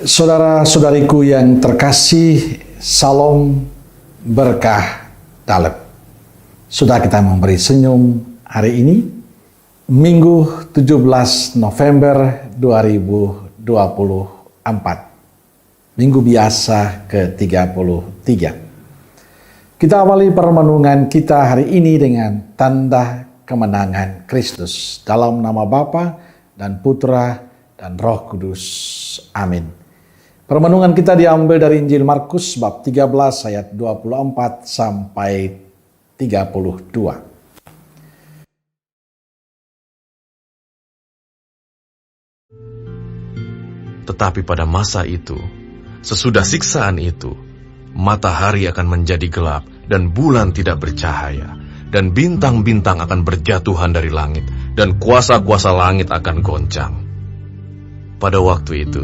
Saudara-saudariku yang terkasih, salam berkah dalam. Sudah kita memberi senyum hari ini, Minggu 17 November 2024. Minggu biasa ke-33. Kita awali permenungan kita hari ini dengan tanda kemenangan Kristus. Dalam nama Bapa dan Putra dan Roh Kudus. Amin. Permenungan kita diambil dari Injil Markus bab 13 ayat 24 sampai 32. Tetapi pada masa itu, sesudah siksaan itu, matahari akan menjadi gelap dan bulan tidak bercahaya, dan bintang-bintang akan berjatuhan dari langit, dan kuasa-kuasa langit akan goncang. Pada waktu itu,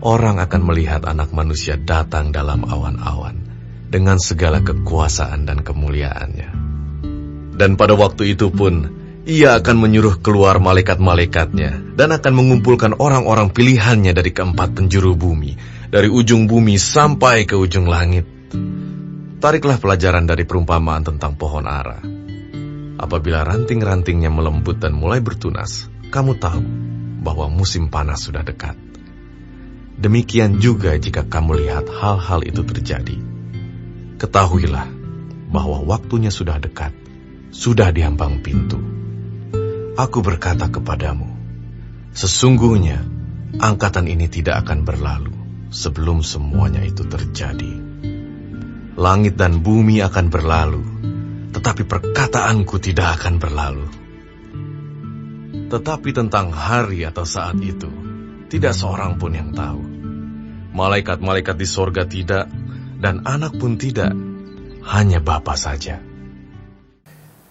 orang akan melihat Anak Manusia datang dalam awan-awan dengan segala kekuasaan dan kemuliaannya. Dan pada waktu itu pun, Ia akan menyuruh keluar malaikat-malaikatnya dan akan mengumpulkan orang-orang pilihannya dari keempat penjuru bumi, dari ujung bumi sampai ke ujung langit. Tariklah pelajaran dari perumpamaan tentang pohon ara. Apabila ranting-rantingnya melembut dan mulai bertunas, kamu tahu bahwa musim panas sudah dekat. Demikian juga jika kamu lihat hal-hal itu terjadi. Ketahuilah bahwa waktunya sudah dekat, sudah diambang pintu. Aku berkata kepadamu, sesungguhnya angkatan ini tidak akan berlalu sebelum semuanya itu terjadi. Langit dan bumi akan berlalu, tetapi perkataanku tidak akan berlalu. Tetapi tentang hari atau saat itu, tidak seorang pun yang tahu. Malaikat-malaikat di sorga tidak, dan anak pun tidak, hanya Bapa saja.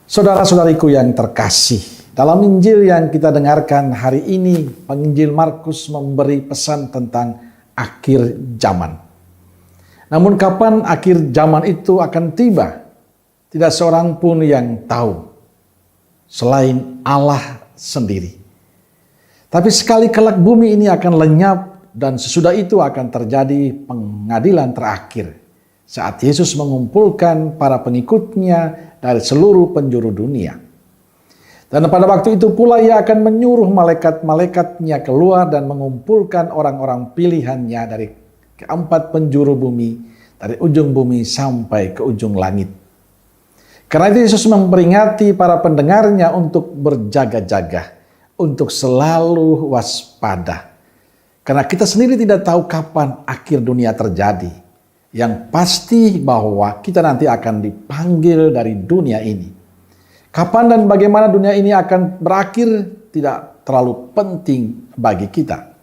Saudara-saudariku yang terkasih, dalam Injil yang kita dengarkan hari ini, penginjil Markus memberi pesan tentang akhir zaman. Namun kapan akhir zaman itu akan tiba? Tidak seorang pun yang tahu, selain Allah sendiri. Tapi sekali kelak bumi ini akan lenyap dan sesudah itu akan terjadi pengadilan terakhir saat Yesus mengumpulkan para pengikutnya dari seluruh penjuru dunia. Dan pada waktu itu pula Ia akan menyuruh malaikat-malaikatnya keluar dan mengumpulkan orang-orang pilihannya dari keempat penjuru bumi, dari ujung bumi sampai ke ujung langit. Karena itu Yesus memperingati para pendengarnya untuk berjaga-jaga, untuk selalu waspada. Karena kita sendiri tidak tahu kapan akhir dunia terjadi. Yang pasti bahwa kita nanti akan dipanggil dari dunia ini. Kapan dan bagaimana dunia ini akan berakhir tidak terlalu penting bagi kita.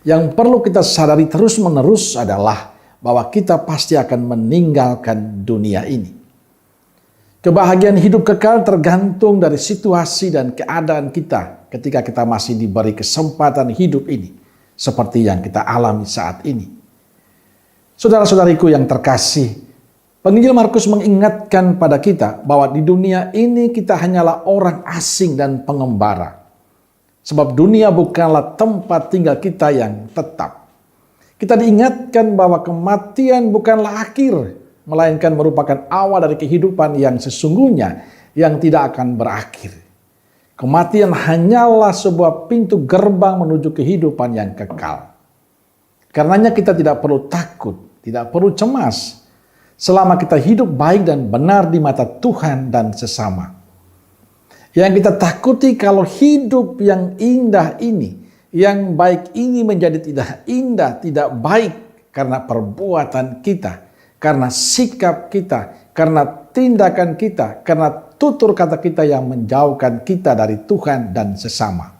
Yang perlu kita sadari terus-menerus adalah bahwa kita pasti akan meninggalkan dunia ini. Kebahagiaan hidup kekal tergantung dari situasi dan keadaan kita ketika kita masih diberi kesempatan hidup ini, seperti yang kita alami saat ini. Saudara-saudariku yang terkasih, penginjil Markus mengingatkan pada kita bahwa di dunia ini kita hanyalah orang asing dan pengembara. Sebab dunia bukanlah tempat tinggal kita yang tetap. Kita diingatkan bahwa kematian bukanlah akhir, melainkan merupakan awal dari kehidupan yang sesungguhnya yang tidak akan berakhir. Kematian hanyalah sebuah pintu gerbang menuju kehidupan yang kekal. Karenanya kita tidak perlu takut, tidak perlu cemas, selama kita hidup baik dan benar di mata Tuhan dan sesama. Yang kita takuti kalau hidup yang indah ini, yang baik ini menjadi tidak indah, tidak baik karena perbuatan kita, karena sikap kita, karena tindakan kita, karena tutur kata kita yang menjauhkan kita dari Tuhan dan sesama.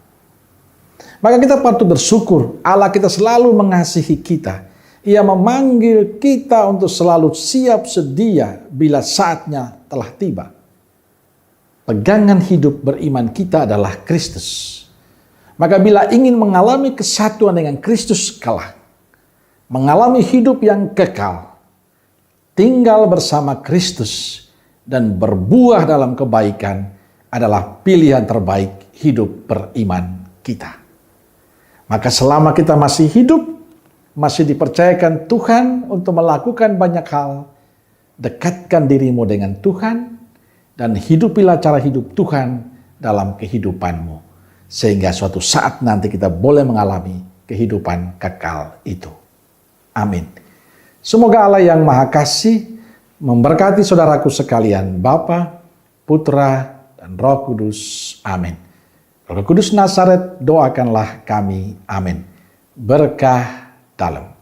Maka kita patut bersyukur Allah kita selalu mengasihi kita. Ia memanggil kita untuk selalu siap sedia bila saatnya telah tiba. Pegangan hidup beriman kita adalah Kristus. Maka bila ingin mengalami kesatuan dengan Kristus kelak, mengalami hidup yang kekal, tinggal bersama Kristus dan berbuah dalam kebaikan adalah pilihan terbaik hidup beriman kita. Maka selama kita masih hidup, masih dipercayakan Tuhan untuk melakukan banyak hal, dekatkan dirimu dengan Tuhan dan hidupilah cara hidup Tuhan dalam kehidupanmu. Sehingga suatu saat nanti kita boleh mengalami kehidupan kekal itu. Amin. Semoga Allah yang Maha Kasih memberkati saudaraku sekalian, Bapa, Putra, dan Roh Kudus. Amin. Roh Kudus Nazaret, doakanlah kami. Amin. Berkah dalam.